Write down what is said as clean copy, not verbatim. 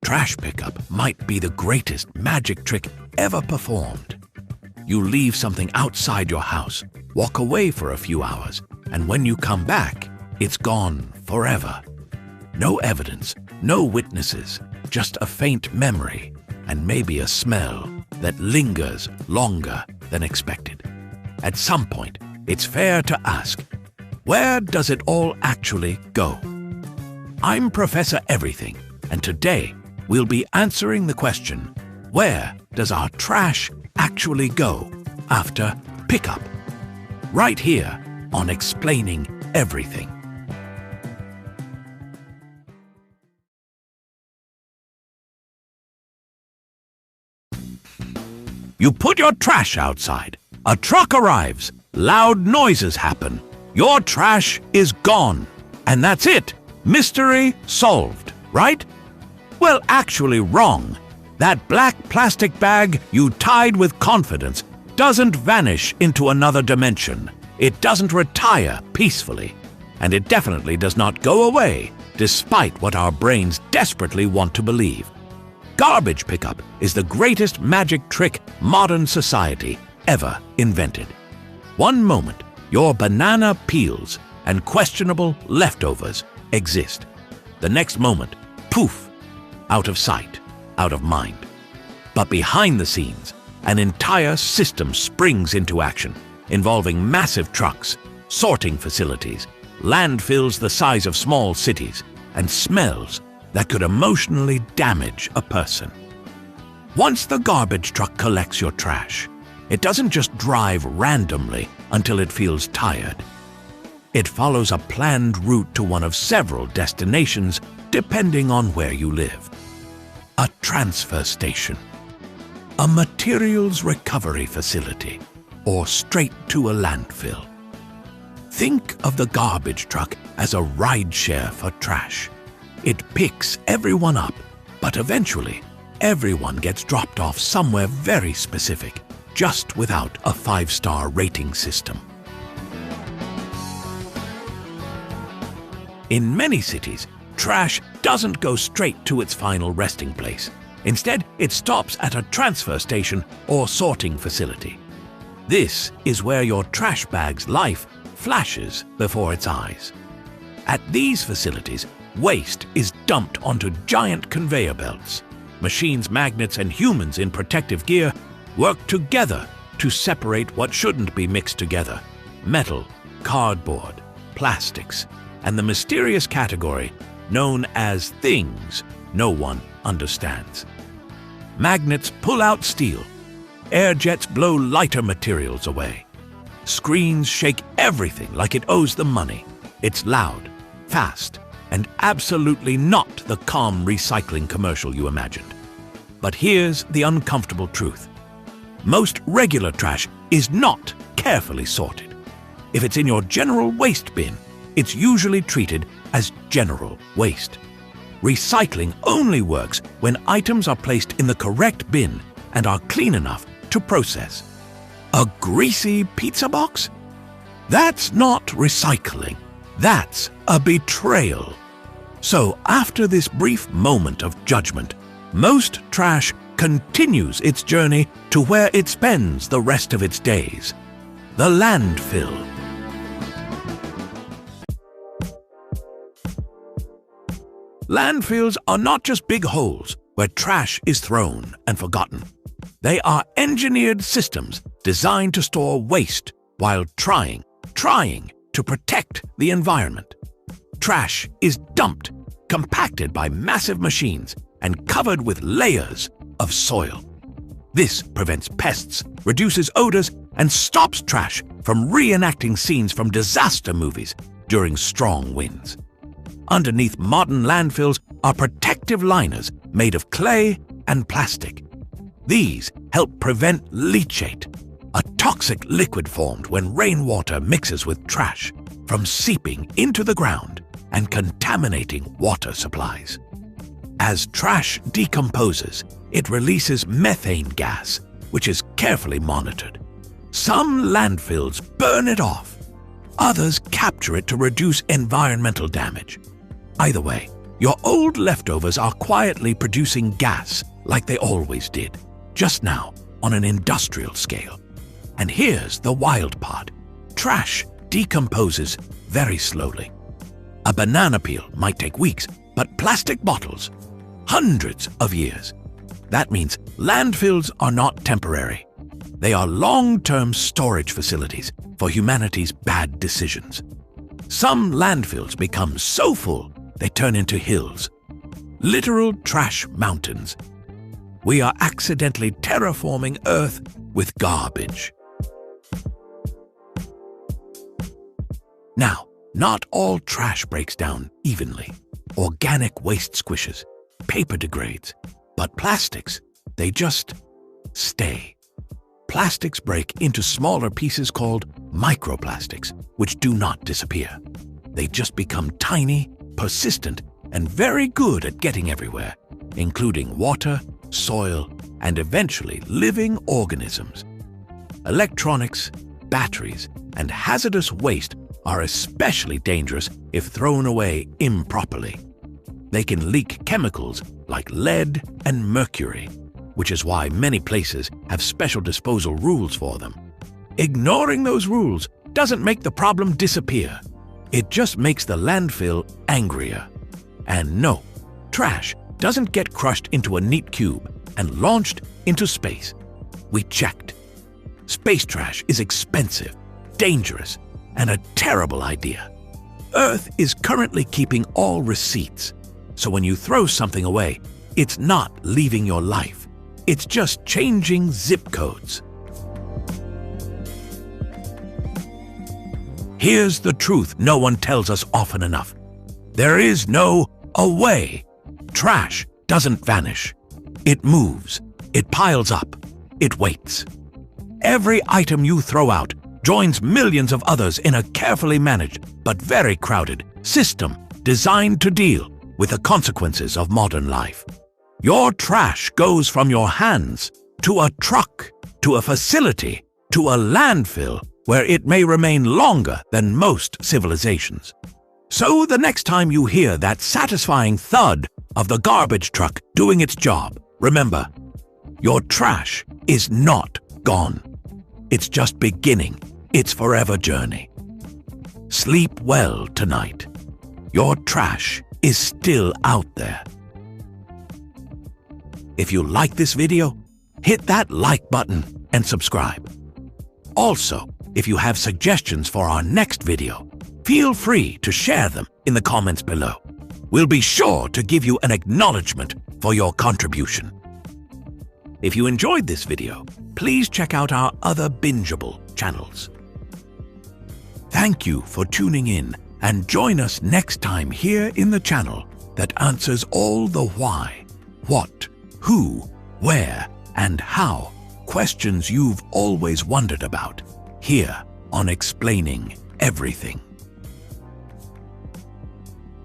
Trash pickup might be the greatest magic trick ever performed. You leave something outside your house, walk away for a few hours, and when you come back, it's gone forever. No evidence, no witnesses, just a faint memory and maybe a smell that lingers longer than expected. At some point, it's fair to ask, where does it all actually go? I'm Professor Everything, and today we'll be answering the question, where does our trash actually go after pickup? Right here on Explaining Everything. You put your trash outside. A truck arrives. Loud noises happen. Your trash is gone. And that's it. Mystery solved, right? Well, actually wrong. That black plastic bag you tied with confidence doesn't vanish into another dimension. It doesn't retire peacefully. And it definitely does not go away, despite what our brains desperately want to believe. Garbage pickup is the greatest magic trick modern society ever invented. One moment, your banana peels and questionable leftovers exist. The next moment, poof, out of sight, out of mind. But behind the scenes, an entire system springs into action, involving massive trucks, sorting facilities, landfills the size of small cities, and smells that could emotionally damage a person. Once the garbage truck collects your trash, it doesn't just drive randomly until it feels tired. It follows a planned route to one of several destinations depending on where you live. A transfer station, a materials recovery facility, or straight to a landfill. Think of the garbage truck as a rideshare for trash. It picks everyone up, but eventually, everyone gets dropped off somewhere very specific, just without a 5-star rating system. In many cities, trash doesn't go straight to its final resting place. Instead, it stops at a transfer station or sorting facility. This is where your trash bag's life flashes before its eyes. At these facilities, waste is dumped onto giant conveyor belts. Machines, magnets, and humans in protective gear work together to separate what shouldn't be mixed together: metal, cardboard, plastics, and the mysterious category known as things no one understands. Magnets pull out steel. Air jets blow lighter materials away. Screens shake everything like it owes them money. It's loud, fast, and absolutely not the calm recycling commercial you imagined. But here's the uncomfortable truth. Most regular trash is not carefully sorted. If it's in your general waste bin, it's usually treated as general waste. Recycling only works when items are placed in the correct bin and are clean enough to process. A greasy pizza box? That's not recycling. That's a betrayal. So after this brief moment of judgment, most trash continues its journey to where it spends the rest of its days: the landfill. Landfills are not just big holes where trash is thrown and forgotten. They are engineered systems designed to store waste while trying to protect the environment. Trash is dumped, compacted by massive machines, and covered with layers of soil. This prevents pests, reduces odors, and stops trash from reenacting scenes from disaster movies during strong winds. Underneath modern landfills are protective liners made of clay and plastic. These help prevent leachate, a toxic liquid formed when rainwater mixes with trash, from seeping into the ground and contaminating water supplies. As trash decomposes, it releases methane gas, which is carefully monitored. Some landfills burn it off. Others capture it to reduce environmental damage. Either way, Your old leftovers are quietly producing gas like they always did, just now on an industrial scale. And here's the wild part. Trash decomposes very slowly. A banana peel might take weeks, but plastic bottles, hundreds of years. That means landfills are not temporary. They are long-term storage facilities for humanity's bad decisions. Some landfills become so full they turn into hills, literal trash mountains. We are accidentally terraforming Earth with garbage. Now, not all trash breaks down evenly. Organic waste squishes, paper degrades, but plastics, they just stay. Plastics break into smaller pieces called microplastics, which do not disappear. They just become tiny, persistent, and very good at getting everywhere, including water, soil, and eventually living organisms. Electronics, batteries, and hazardous waste are especially dangerous if thrown away improperly. They can leak chemicals like lead and mercury, which is why many places have special disposal rules for them. Ignoring those rules doesn't make the problem disappear. It just makes the landfill angrier. And no, trash doesn't get crushed into a neat cube and launched into space. We checked. Space trash is expensive, dangerous, and a terrible idea. Earth is currently keeping all receipts, so when you throw something away, it's not leaving your life. It's just changing zip codes. Here's the truth no one tells us often enough. There is no away. Trash doesn't vanish. It moves. It piles up. It waits. Every item you throw out joins millions of others in a carefully managed but very crowded system designed to deal with the consequences of modern life. Your trash goes from your hands to a truck, to a facility, to a landfill where it may remain longer than most civilizations. So the next time you hear that satisfying thud of the garbage truck doing its job, remember, your trash is not gone. It's just beginning its forever journey. Sleep well tonight. Your trash is still out there. If you like this video, hit that like button and subscribe. Also, if you have suggestions for our next video, feel free to share them in the comments below. We'll be sure to give you an acknowledgement for your contribution. If you enjoyed this video, please check out our other bingeable channels. Thank you for tuning in, and join us next time here in the channel that answers all the why, what, who, where, and how questions you've always wondered about, here on Explaining Everything.